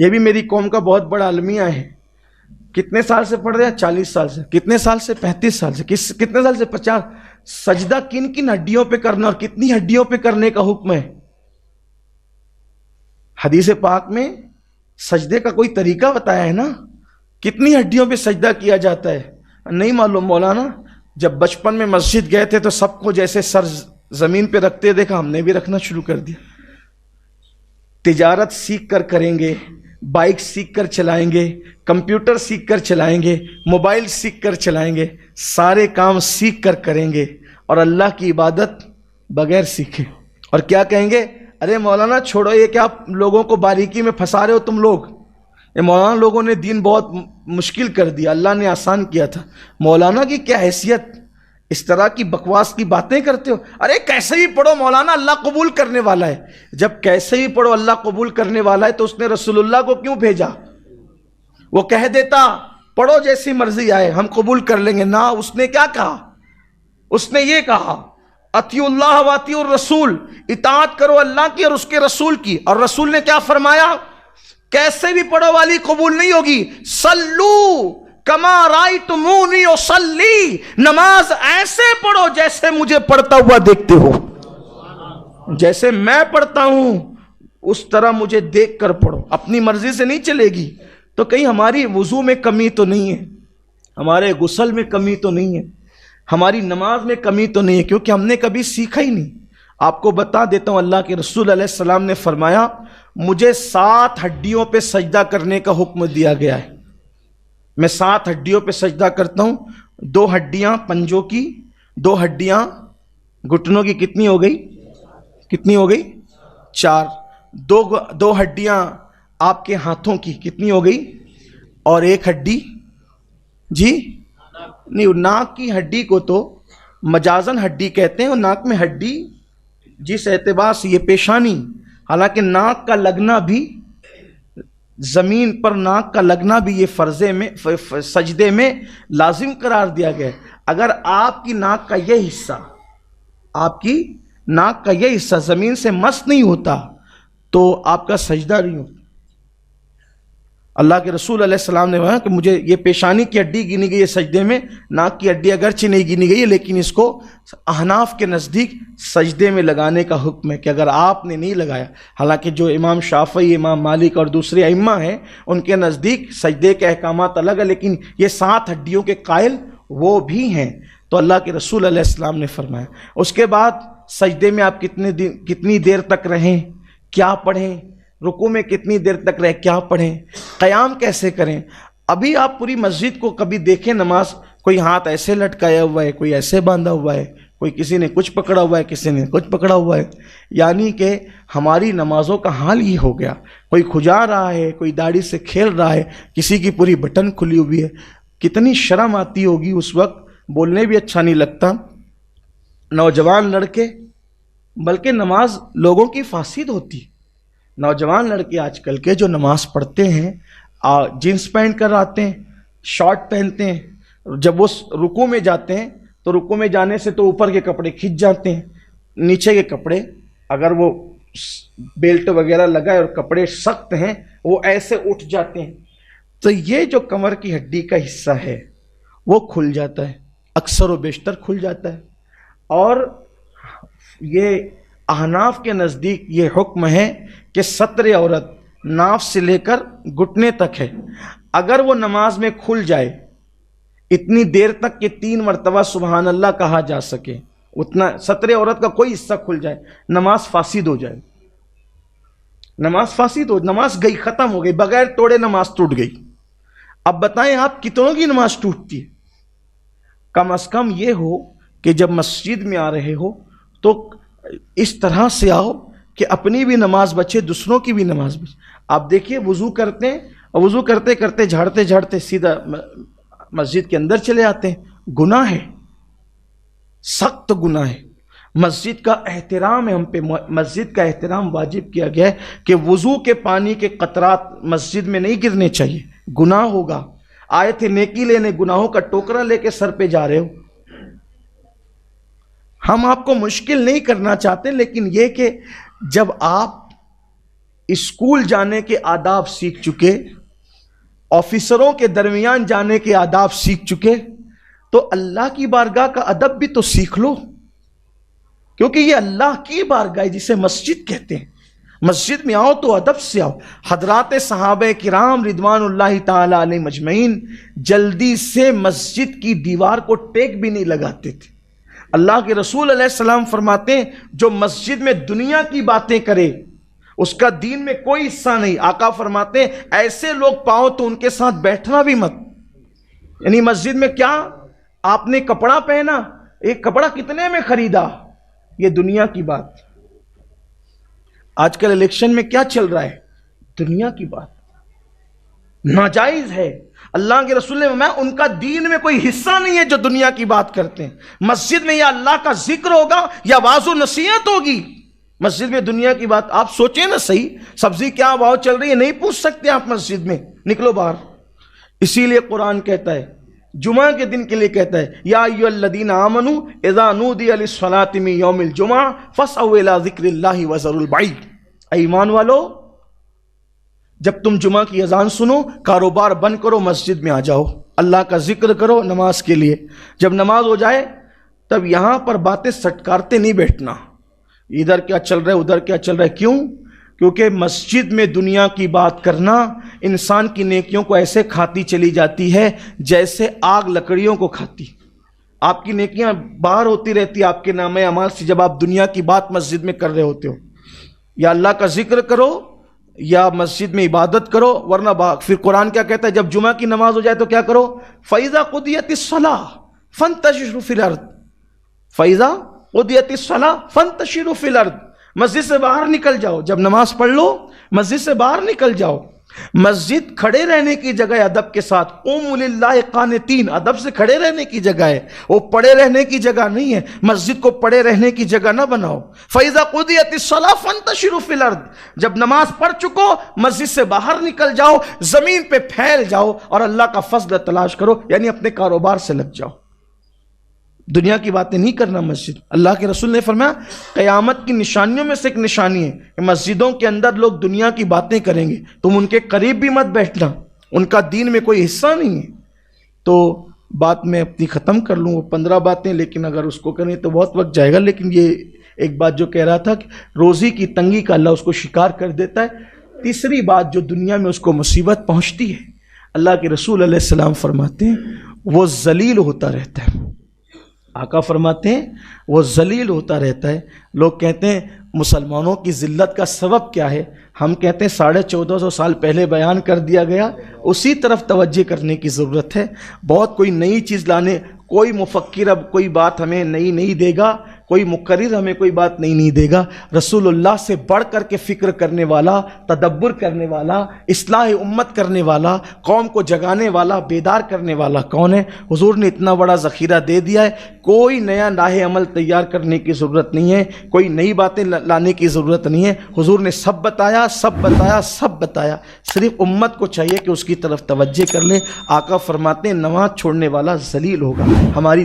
یہ بھی میری قوم کا بہت بڑا المیہ ہے. کتنے سال سے پڑھ رہے ہیں؟ 40 سال سے. کتنے سال سے؟ 35 سال سے. کتنے سال سے؟ 50. سجدہ کن کن ہڈیوں پہ کرنا اور کتنی ہڈیوں پہ کرنے کا حکم ہے؟ حدیث پاک میں سجدے کا کوئی طریقہ بتایا ہے نا. کتنی ہڈیوں پہ سجدہ کیا جاتا ہے نہیں معلوم. مولانا جب بچپن میں مسجد گئے تھے تو سب کو جیسے سر زمین پہ رکھتے دیکھا، ہم نے بھی رکھنا شروع کر دیا. تجارت سیکھ کر کریں گے، بائک سیکھ کر چلائیں گے، کمپیوٹر سیکھ کر چلائیں گے، موبائل سیکھ کر چلائیں گے، سارے کام سیکھ کر کریں گے، اور اللہ کی عبادت بغیر سیکھے. اور کیا کہیں گے؟ ارے مولانا چھوڑو، یہ کیا لوگوں کو باریکی میں پھنسا رہے ہو تم لوگ. یہ مولانا لوگوں نے دین بہت مشکل کر دیا، اللہ نے آسان کیا تھا. مولانا کی کیا حیثیت؟ اس طرح کی بکواس کی باتیں کرتے ہو. ارے کیسے بھی پڑھو مولانا، اللہ قبول کرنے والا ہے. جب کیسے بھی پڑھو اللہ قبول کرنے والا ہے تو اس نے رسول اللہ کو کیوں بھیجا؟ وہ کہہ دیتا پڑھو جیسی مرضی آئے ہم قبول کر لیں گے. نہ، اس نے کیا کہا؟ اس نے یہ کہا اطیعوا اللہ و اطیعوا الرسول، اطاعت کرو اللہ کی اور اس کے رسول کی. اور رسول نے کیا فرمایا؟ کیسے بھی پڑھو والی قبول نہیں ہوگی. صلو کما رأیتمونی اصلی، نماز ایسے پڑھو جیسے مجھے پڑھتا ہوا دیکھتے ہو. جیسے میں پڑھتا ہوں اس طرح مجھے دیکھ کر پڑھو. اپنی مرضی سے نہیں چلے گی. تو کہیں ہماری وضو میں کمی تو نہیں ہے، ہمارے غسل میں کمی تو نہیں ہے، ہماری نماز میں کمی تو نہیں ہے، کیونکہ ہم نے کبھی سیکھا ہی نہیں. آپ کو بتا دیتا ہوں، اللہ کے رسول علیہ السلام نے فرمایا مجھے 7 ہڈیوں پہ سجدہ کرنے کا حکم دیا گیا ہے. میں 7 ہڈیوں پہ سجدہ کرتا ہوں. 2 ہڈیاں پنجوں کی، 2 ہڈیاں گھٹنوں کی. کتنی ہو گئی؟ کتنی ہو گئی؟ 4. 2 ہڈیاں آپ کے ہاتھوں کی. کتنی ہو گئی؟ اور 1 ہڈی جی نہیں، ناک کی ہڈی کو تو مجازن ہڈی کہتے ہیں، اور ناک میں ہڈی جس اعتبار سے یہ پیشانی. حالانکہ ناک کا لگنا بھی، زمین پر ناک کا لگنا بھی یہ فرضے میں سجدے میں لازم قرار دیا گیا ہے. اگر آپ کی ناک کا یہ حصہ، آپ کی ناک کا یہ حصہ زمین سے مس نہیں ہوتا تو آپ کا سجدہ نہیں ہوتا. اللہ کے رسول علیہ السلام نے کہا کہ مجھے یہ پیشانی کی ہڈی گنی گئی ہے سجدے میں، ناک کی ہڈی اگرچہ نہیں گنی گئی ہے، لیکن اس کو احناف کے نزدیک سجدے میں لگانے کا حکم ہے کہ اگر آپ نے نہیں لگایا. حالانکہ جو امام شافعی، امام مالک اور دوسرے ائمہ ہیں ان کے نزدیک سجدے کے احکامات الگ ہیں، لیکن یہ 7 ہڈیوں کے قائل وہ بھی ہیں. تو اللہ کے رسول علیہ السلام نے فرمایا. اس کے بعد سجدے میں آپ کتنی دیر تک رہیں، کیا پڑھیں، رکوع میں کتنی دیر تک رہیں، کیا پڑھیں، قیام کیسے کریں. ابھی آپ پوری مسجد کو کبھی دیکھیں نماز، کوئی ہاتھ ایسے لٹکایا ہوا ہے، کوئی ایسے باندھا ہوا ہے، کوئی کسی نے کچھ پکڑا ہوا ہے، کسی نے کچھ پکڑا ہوا ہے. یعنی کہ ہماری نمازوں کا حال یہ ہو گیا. کوئی کھجا رہا ہے، کوئی داڑھی سے کھیل رہا ہے، کسی کی پوری بٹن کھلی ہوئی ہے. کتنی شرم آتی ہوگی اس وقت، بولنے بھی اچھا نہیں لگتا. نوجوان لڑکے، بلکہ نماز لوگوں کی فاسد ہوتی. نوجوان لڑکے آج کل کے جو نماز پڑھتے ہیں جینس پہن کر آتے ہیں، شارٹ پہنتے ہیں. جب وہ رکوع میں جاتے ہیں تو رکوع میں جانے سے تو اوپر کے کپڑے کھنچ جاتے ہیں، نیچے کے کپڑے اگر وہ بیلٹ وغیرہ لگائے اور کپڑے سخت ہیں وہ ایسے اٹھ جاتے ہیں. تو یہ جو کمر کی ہڈی کا حصہ ہے وہ کھل جاتا ہے، اکثر و بیشتر کھل جاتا ہے. اور یہ احناف کے نزدیک یہ حکم ہے کہ ستر عورت ناف سے لے کر گھٹنے تک ہے. اگر وہ نماز میں کھل جائے اتنی دیر تک کہ 3 مرتبہ سبحان اللہ کہا جا سکے، اتنا ستر عورت کا کوئی حصہ کھل جائے، نماز فاسد ہو جائے. نماز فاسد ہو، نماز گئی، ختم ہو گئی، بغیر توڑے نماز ٹوٹ گئی. اب بتائیں آپ کتنوں کی نماز ٹوٹتی ہے؟ کم از کم یہ ہو کہ جب مسجد میں آ رہے ہو تو اس طرح سے آؤ کہ اپنی بھی نماز بچے، دوسروں کی بھی نماز بچے. آپ دیکھیے وضو کرتے ہیں اور وضو کرتے کرتے جھاڑتے جھاڑتے سیدھا مسجد کے اندر چلے آتے ہیں. گناہ ہے، سخت گناہ ہے. مسجد کا احترام ہے، ہم پہ مسجد کا احترام واجب کیا گیا ہے کہ وضو کے پانی کے قطرات مسجد میں نہیں گرنے چاہیے، گناہ ہوگا. آئے تھے نیکی لینے، گناہوں کا ٹوکرا لے کے سر پہ جا رہے ہو. ہم آپ کو مشکل نہیں کرنا چاہتے، لیکن یہ کہ جب آپ اسکول جانے کے آداب سیکھ چکے، آفیسروں کے درمیان جانے کے آداب سیکھ چکے، تو اللہ کی بارگاہ کا ادب بھی تو سیکھ لو، کیونکہ یہ اللہ کی بارگاہ جسے مسجد کہتے ہیں۔ مسجد میں آؤ تو ادب سے آؤ۔ حضرات صحابہ کرام رضوان اللہ تعالی علیہم اجمعین جلدی سے مسجد کی دیوار کو ٹیک بھی نہیں لگاتے تھے۔ اللہ کے رسول علیہ السلام فرماتے ہیں جو مسجد میں دنیا کی باتیں کرے اس کا دین میں کوئی حصہ نہیں۔ آقا فرماتے ہیں ایسے لوگ پاؤ تو ان کے ساتھ بیٹھنا بھی مت۔ یعنی مسجد میں کیا آپ نے کپڑا پہنا، ایک کپڑا کتنے میں خریدا، یہ دنیا کی بات۔ آج کل الیکشن میں کیا چل رہا ہے، دنیا کی بات، ناجائز ہے۔ اللہ کے رسول نے فرمایا ان کا دین میں کوئی حصہ نہیں ہے جو دنیا کی بات کرتے ہیں۔ مسجد میں یا اللہ کا ذکر ہوگا یا واعظ و نصیحت ہوگی، مسجد میں دنیا کی بات۔ آپ سوچیں نا صحیح، سبزی کیا بھاؤ چل رہی ہے نہیں پوچھ سکتے آپ مسجد میں، نکلو باہر۔ اسی لیے قرآن کہتا ہے، جمعہ کے دن کے لیے کہتا ہے یا ایھا الذین آمنوا اذا نودی للصلاۃ من یوم الجمعہ فاسعوا الی ذکر اللہ وذروا البیع۔ اے ایمان والو، جب تم جمعہ کی اذان سنو کاروبار بند کرو، مسجد میں آ جاؤ، اللہ کا ذکر کرو نماز کے لیے۔ جب نماز ہو جائے تب یہاں پر باتیں سٹکارتے نہیں بیٹھنا، ادھر کیا چل رہا ہے ادھر کیا چل رہا ہے۔ کیوں؟ کیونکہ مسجد میں دنیا کی بات کرنا انسان کی نیکیوں کو ایسے کھاتی چلی جاتی ہے جیسے آگ لکڑیوں کو کھاتی۔ آپ کی نیکیاں باہر ہوتی رہتی آپ کے نام اعمال سے جب آپ دنیا کی بات مسجد میں کر رہے ہوتے ہو۔ یا اللہ کا ذکر کرو یا مسجد میں عبادت کرو، ورنہ پھر قرآن کیا کہتا ہے جب جمعہ کی نماز ہو جائے تو کیا کرو، فَإِذَا قُضِيَتِ الصَّلَاةُ فَانتَشِرُوا فِي الْأَرْضِ، فَإِذَا قُضِيَتِ الصَّلَاةُ فَانتَشِرُوا فِي الْأَرْضِ، مسجد سے باہر نکل جاؤ، جب نماز پڑھ لو مسجد سے باہر نکل جاؤ۔ مسجد کھڑے رہنے کی جگہ ہے ادب کے ساتھ، قوموا للہ قانتین، ادب سے کھڑے رہنے کی جگہ ہے، وہ پڑے رہنے کی جگہ نہیں ہے۔ مسجد کو پڑے رہنے کی جگہ نہ بناؤ۔ فَإِذَا قُضِيَتِ الصَّلَاةُ فَانتَشِرُوا فِي الْأَرْضِ، جب نماز پڑھ چکو مسجد سے باہر نکل جاؤ، زمین پہ پھیل جاؤ اور اللہ کا فضل تلاش کرو، یعنی اپنے کاروبار سے لگ جاؤ، دنیا کی باتیں نہیں کرنا مسجد۔ اللہ کے رسول نے فرمایا قیامت کی نشانیوں میں سے ایک نشانی ہے کہ مسجدوں کے اندر لوگ دنیا کی باتیں کریں گے، تم ان کے قریب بھی مت بیٹھنا، ان کا دین میں کوئی حصہ نہیں ہے۔ تو بات میں اپنی ختم کر لوں، وہ 15 باتیں، لیکن اگر اس کو کریں تو بہت وقت جائے گا۔ لیکن یہ ایک بات جو کہہ رہا تھا کہ روزی کی تنگی کا اللہ اس کو شکار کر دیتا ہے۔ تیسری بات جو دنیا میں اس کو مصیبت پہنچتی ہے، اللہ کے رسول علیہ السلام فرماتے ہیں وہ ذلیل ہوتا رہتا ہے۔ آقا فرماتے ہیں وہ ذلیل ہوتا رہتا ہے۔ لوگ کہتے ہیں مسلمانوں کی ذلت کا سبب کیا ہے، ہم کہتے ہیں 1450 سال پہلے بیان کر دیا گیا، اسی طرف توجہ کرنے کی ضرورت ہے۔ بہت کوئی نئی چیز لانے، کوئی مفکر اب کوئی بات ہمیں نئی نہیں دے گا، کوئی مقرر ہمیں کوئی بات نہیں دے گا۔ رسول اللہ سے بڑھ کر کے فکر کرنے والا، تدبر کرنے والا، اصلاح امت کرنے والا، قوم کو جگانے والا، بیدار کرنے والا کون ہے؟ حضور نے اتنا بڑا ذخیرہ دے دیا ہے، کوئی نیا راہ عمل تیار کرنے کی ضرورت نہیں ہے، کوئی نئی باتیں لانے کی ضرورت نہیں ہے۔ حضور نے سب بتایا، سب بتایا، سب بتایا، صرف امت کو چاہیے کہ اس کی طرف توجہ کر لے۔ آقا فرماتے ہیں نماز چھوڑنے والا ذلیل ہوگا۔ ہماری